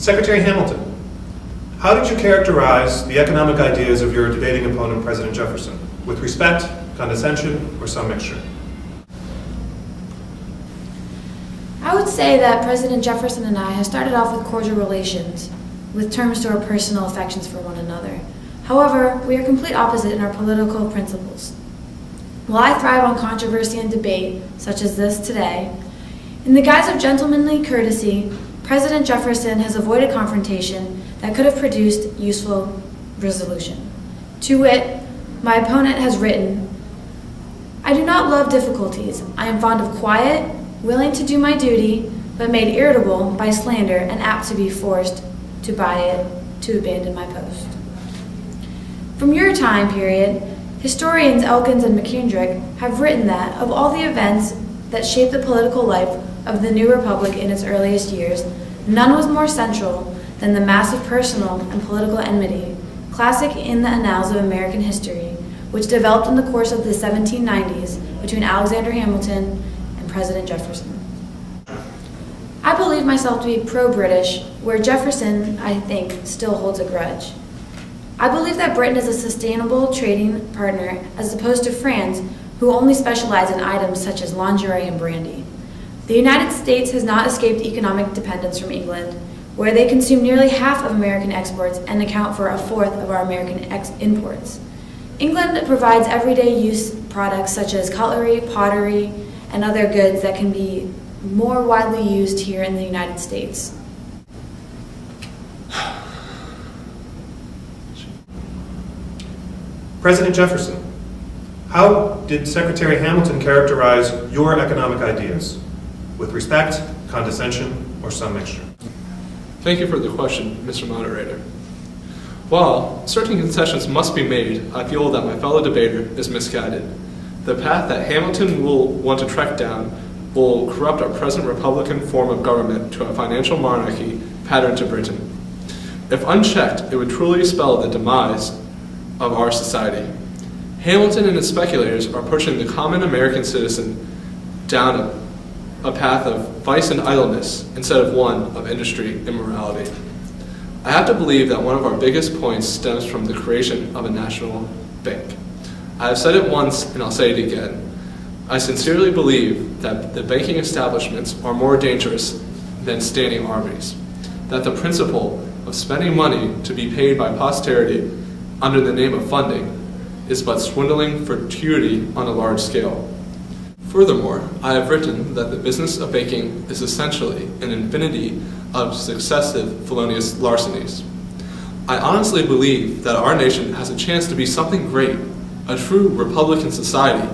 Secretary Hamilton, how did you characterize the economic ideas of your debating opponent, President Jefferson, with respect, condescension, or some mixture? I would say that President Jefferson and I have started off with cordial relations, with terms to our personal affections for one another. However, we are complete opposite in our political principles. While I thrive on controversy and debate, such as this today, in the guise of gentlemanly courtesy, President Jefferson has avoided confrontation that could have produced useful resolution. To wit, my opponent has written, "I do not love difficulties. I am fond of quiet, willing to do my duty, but made irritable by slander and apt to be forced to abandon my post." From your time period, historians Elkins and McKendrick have written that of all the events that shaped the political life of the new republic in its earliest years, none was more central than the massive personal and political enmity, classic in the annals of American history, which developed in the course of the 1790s between Alexander Hamilton and President Jefferson. I believe myself to be pro-British, where Jefferson, I think, still holds a grudge. I believe that Britain is a sustainable trading partner as opposed to France, who only specialize in items such as lingerie and brandy. The United States has not escaped economic dependence from England, where they consume nearly half of American exports and account for a fourth of our American imports. England provides everyday use products such as cutlery, pottery, and other goods that can be more widely used here in the United States. President Jefferson, how did Secretary Hamilton characterize your economic ideas, with respect, condescension, or some mixture? Thank you for the question, Mr. Moderator. While certain concessions must be made, I feel that my fellow debater is misguided. The path that Hamilton will want to trek down will corrupt our present Republican form of government to a financial monarchy patterned to Britain. If unchecked, it would truly spell the demise of our society. Hamilton and his speculators are pushing the common American citizen down a path of vice and idleness instead of one of industry and morality. I have to believe that one of our biggest points stems from the creation of a national bank. I have said it once and I'll say it again. I sincerely believe that the banking establishments are more dangerous than standing armies, that the principle of spending money to be paid by posterity under the name of funding is but swindling fortuity on a large scale. Furthermore, I have written that the business of banking is essentially an infinity of successive felonious larcenies. I honestly believe that our nation has a chance to be something great, a true Republican society.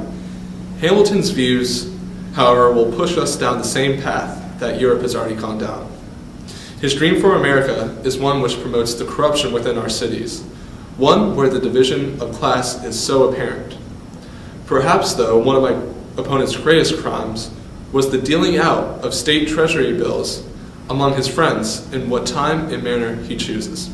Hamilton's views, however, will push us down the same path that Europe has already gone down. His dream for America is one which promotes the corruption within our cities, one where the division of class is so apparent. Perhaps, though, one of my opponent's greatest crimes was the dealing out of state treasury bills among his friends in what time and manner he chooses.